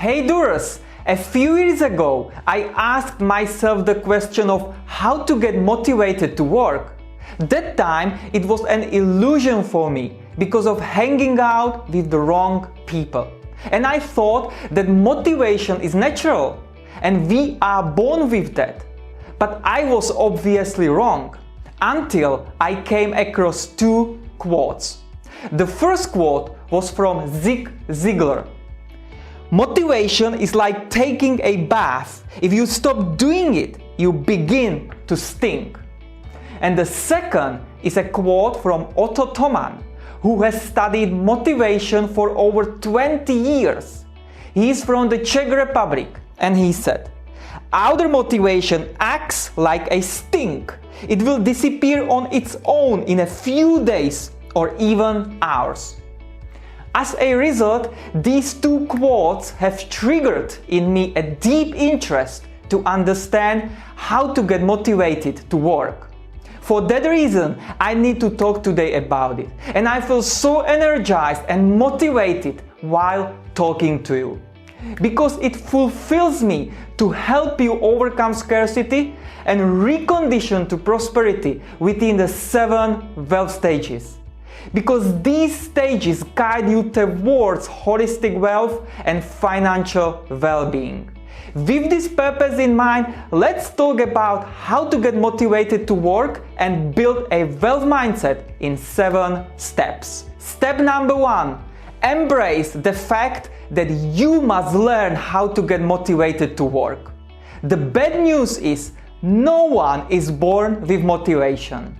Hey Doers! A few years ago, I asked myself the question of how to get motivated to work. That time, it was an illusion for me because of hanging out with the wrong people. And I thought that motivation is natural and we are born with that. But I was obviously wrong until I came across two quotes. The first quote was from Zig Ziglar. Motivation is like taking a bath. If you stop doing it, you begin to stink. And the second is a quote from Otto Thomann, who has studied motivation for over 20 years. He is from the Czech Republic, and he said, "Outer motivation acts like a stink. It will disappear on its own in a few days or even hours." As a result, these two quotes have triggered in me a deep interest to understand how to get motivated to work. For that reason, I need to talk today about it, and I feel so energized and motivated while talking to you. Because it fulfills me to help you overcome scarcity and recondition to prosperity within the 7 wealth stages. Because these stages guide you towards holistic wealth and financial well-being. With this purpose in mind, let's talk about how to get motivated to work and build a wealth mindset in 7 steps. Step number 1. Embrace the fact that you must learn how to get motivated to work. The bad news is no one is born with motivation.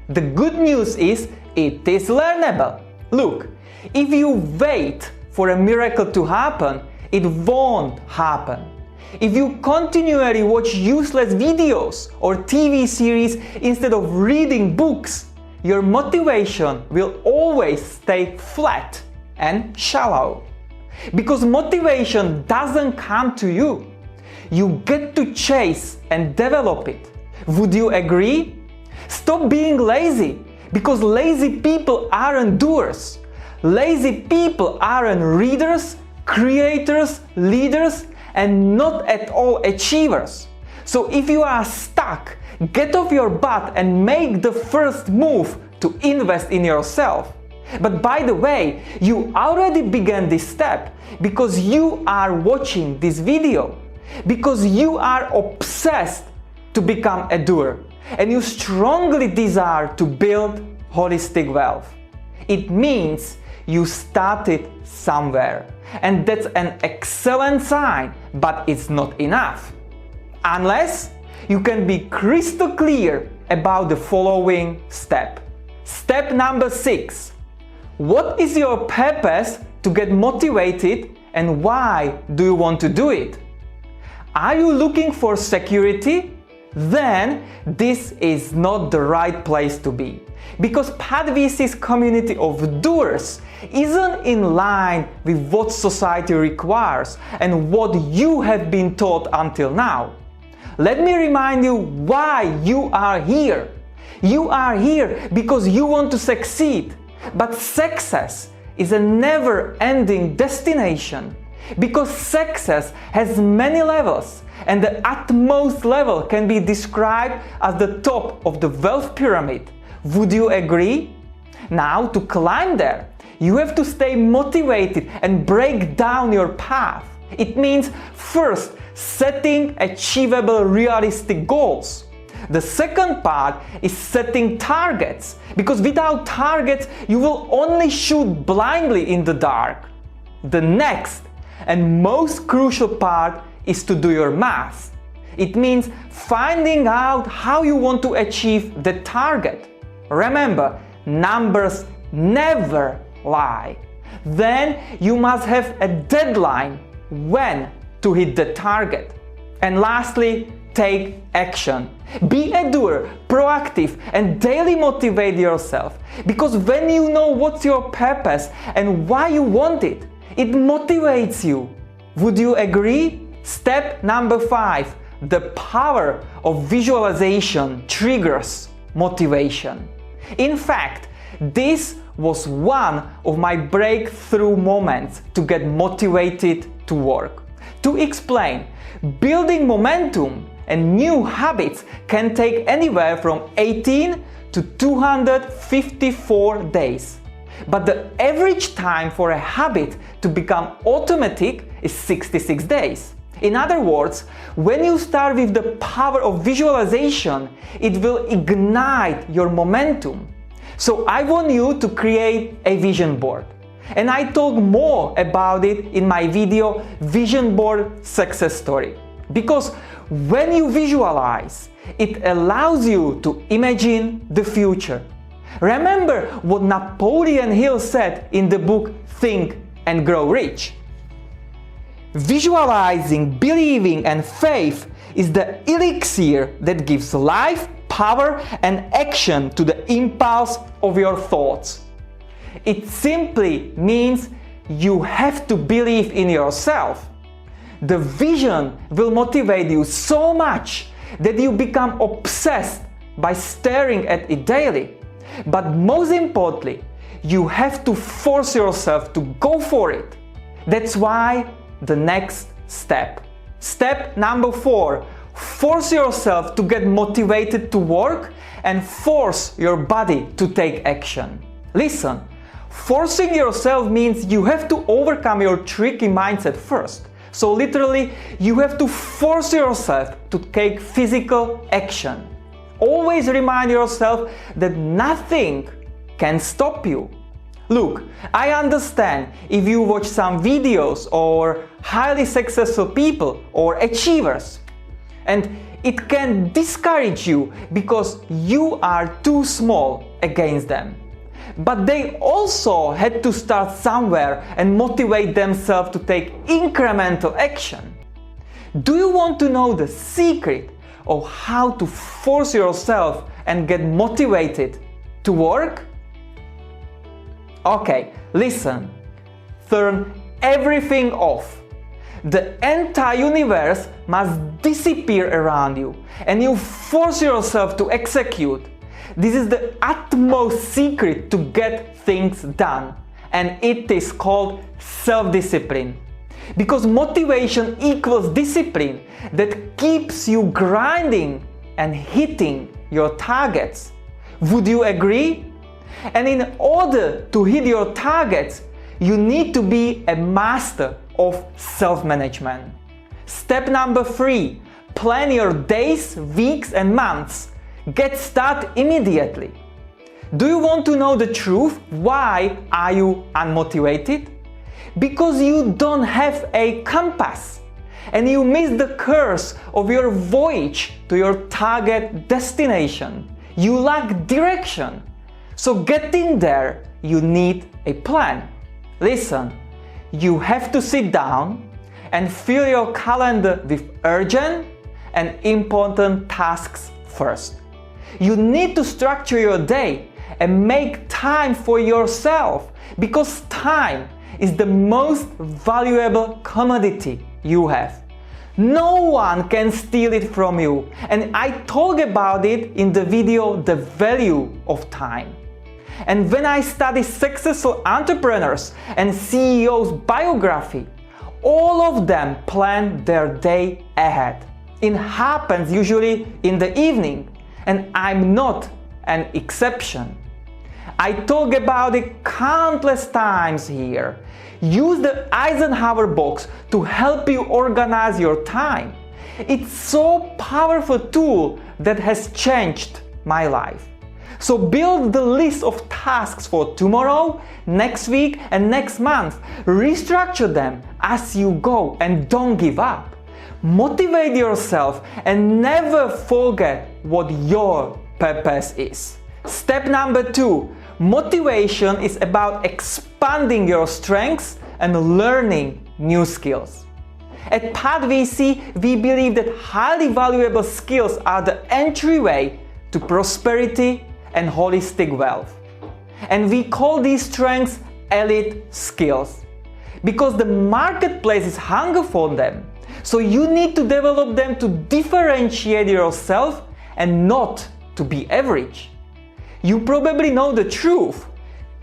The good news is it is learnable. Look, if you wait for a miracle to happen, it won't happen. If you continually watch useless videos or TV series instead of reading books, your motivation will always stay flat and shallow. Because motivation doesn't come to you. You get to chase and develop it. Would you agree? Stop being lazy, because lazy people aren't doers. Lazy people aren't readers, creators, leaders, and not at all achievers. So if you are stuck, get off your butt and make the first move to invest in yourself. But by the way, you already began this step because you are watching this video, because you are obsessed to become a doer, and you strongly desire to build holistic wealth. It means you started somewhere, and that's an excellent sign, but it's not enough. Unless you can be crystal clear about the following step. Step number 6. What is your purpose to get motivated, and why do you want to do it? Are you looking for security? Then this is not the right place to be, because PadVC's community of doers isn't in line with what society requires and what you have been taught until now. Let me remind you why you are here. You are here because you want to succeed, but success is a never-ending destination. Because success has many levels, and the utmost level can be described as the top of the wealth pyramid. Would you agree? Now, to climb there, you have to stay motivated and break down your path. It means first setting achievable, realistic goals. The second part is setting targets, because without targets, you will only shoot blindly in the dark. The next and most crucial part is to do your math. It means finding out how you want to achieve the target. Remember, numbers never lie. Then you must have a deadline when to hit the target. And lastly, take action. Be a doer, proactive, and daily motivate yourself. Because when you know what's your purpose and why you want it, it motivates you. Would you agree? Step number 5. The power of visualization triggers motivation. In fact, this was one of my breakthrough moments to get motivated to work. To explain, building momentum and new habits can take anywhere from 18 to 254 days. But the average time for a habit to become automatic is 66 days. In other words, when you start with the power of visualization, it will ignite your momentum. So I want you to create a vision board. And I talk more about it in my video Vision Board Success Story. Because when you visualize, it allows you to imagine the future. Remember what Napoleon Hill said in the book Think and Grow Rich. Visualizing, believing, and faith is the elixir that gives life, power, and action to the impulse of your thoughts. It simply means you have to believe in yourself. The vision will motivate you so much that you become obsessed by staring at it daily. But most importantly, you have to force yourself to go for it. That's why the next step. Step number 4. Force yourself to get motivated to work and force your body to take action. Listen, forcing yourself means you have to overcome your tricky mindset first. So literally, you have to force yourself to take physical action. Always remind yourself that nothing can stop you. Look, I understand if you watch some videos or highly successful people or achievers, and it can discourage you because you are too small against them. But they also had to start somewhere and motivate themselves to take incremental action. Do you want to know the secret of how to force yourself and get motivated to work? Okay, listen. Turn everything off. The entire universe must disappear around you, and you force yourself to execute. This is the utmost secret to get things done, and it is called self-discipline. Because motivation equals discipline that keeps you grinding and hitting your targets. Would you agree? And in order to hit your targets, you need to be a master of self-management. Step number 3. Plan your days, weeks, and months. Get started immediately. Do you want to know the truth? Why are you unmotivated? Because you don't have a compass and you miss the course of your voyage to your target destination. You lack direction. So getting there, you need a plan. Listen, you have to sit down and fill your calendar with urgent and important tasks first. You need to structure your day and make time for yourself, because time is the most valuable commodity you have. No one can steal it from you, and I talk about it in the video The Value of Time. And when I study successful entrepreneurs and CEOs' biography, all of them plan their day ahead. It happens usually in the evening, and I'm not an exception. I talk about it countless times here. Use the Eisenhower box to help you organize your time. It's so powerful tool that has changed my life. So build the list of tasks for tomorrow, next week, and next month. Restructure them as you go and don't give up. Motivate yourself and never forget what your purpose is. Step number 2. Motivation is about expanding your strengths and learning new skills. At Path VC, we believe that highly valuable skills are the entryway to prosperity and holistic wealth. And we call these strengths elite skills because the marketplace is hungry for them. So you need to develop them to differentiate yourself and not to be average. You probably know the truth.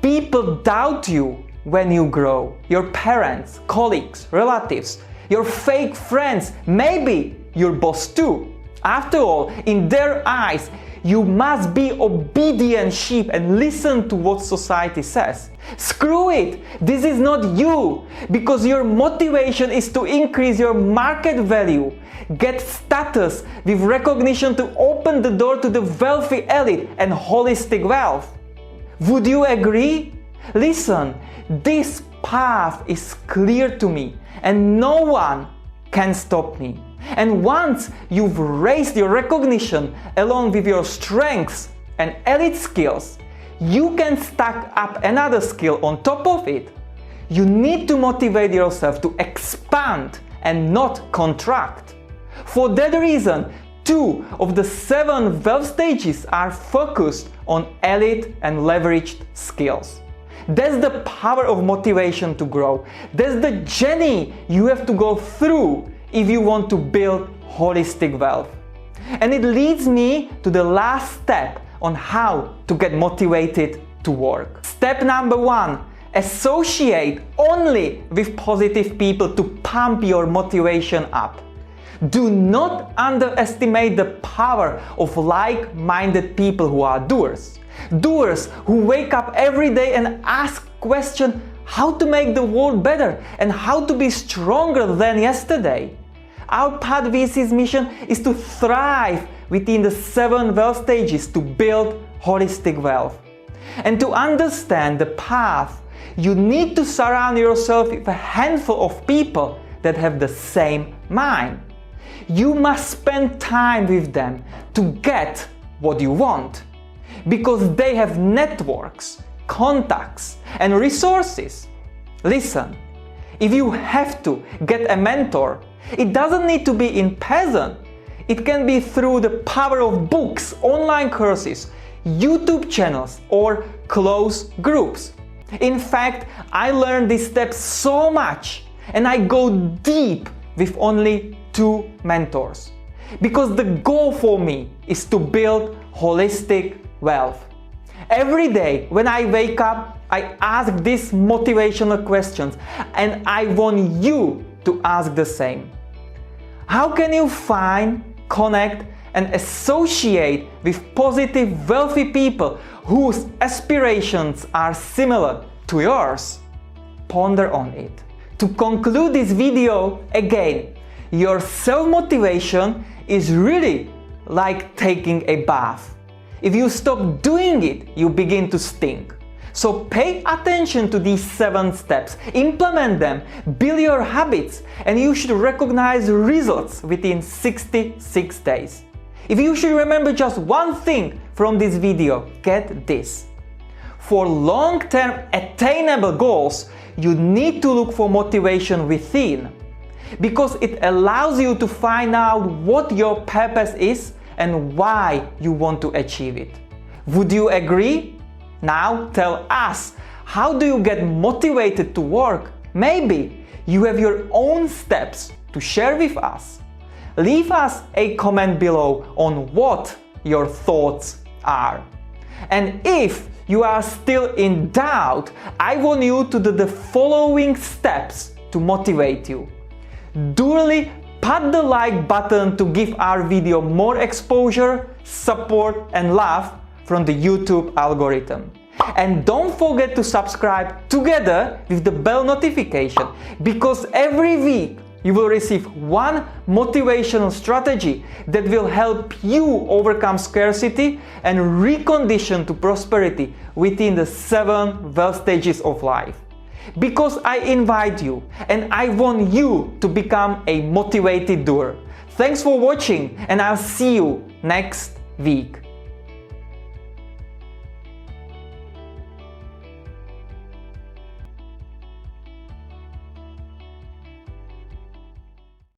People doubt you when you grow. Your parents, colleagues, relatives, your fake friends, maybe your boss too. After all, in their eyes, you must be obedient sheep and listen to what society says. Screw it! This is not you, because your motivation is to increase your market value, get status with recognition to open the door to the wealthy elite and holistic wealth. Would you agree? Listen, this path is clear to me and no one can stop me. And once you've raised your recognition along with your strengths and elite skills, you can stack up another skill on top of it. You need to motivate yourself to expand and not contract. For that reason, 2 of the 7 wealth stages are focused on elite and leveraged skills. That's the power of motivation to grow. That's the journey you have to go through if you want to build holistic wealth. And it leads me to the last step on how to get motivated to work. Step number 1, associate only with positive people to pump your motivation up. Do not underestimate the power of like-minded people who are doers. Doers who wake up every day and ask questions how to make the world better and how to be stronger than yesterday. Our Path VC's mission is to thrive within the 7 wealth stages to build holistic wealth. And to understand the path, you need to surround yourself with a handful of people that have the same mind. You must spend time with them to get what you want, because they have networks, contacts, and resources. Listen, if you have to get a mentor, it doesn't need to be in person. It can be through the power of books, online courses, YouTube channels, or close groups. In fact, I learned these steps so much, and I go deep with only 2 mentors. Because the goal for me is to build holistic wealth. Every day when I wake up, I ask these motivational questions, and I want you to ask the same. How can you find, connect, and associate with positive, wealthy people whose aspirations are similar to yours? Ponder on it. To conclude this video, again, your self-motivation is really like taking a bath. If you stop doing it, you begin to stink. So pay attention to these 7 steps, implement them, build your habits, and you should recognize results within 66 days. If you should remember just one thing from this video, get this. For long-term attainable goals, you need to look for motivation within, because it allows you to find out what your purpose is and why you want to achieve it. Would you agree? Now tell us, how do you get motivated to work? Maybe you have your own steps to share with us. Leave us a comment below on what your thoughts are. And if you are still in doubt, I want you to do the following steps to motivate you. Duly pat the like button to give our video more exposure, support, and love from the YouTube algorithm. And don't forget to subscribe together with the bell notification, because every week you will receive one motivational strategy that will help you overcome scarcity and recondition to prosperity within the 7 wealth stages of life. Because I invite you and I want you to become a motivated doer. Thanks for watching, and I'll see you next week.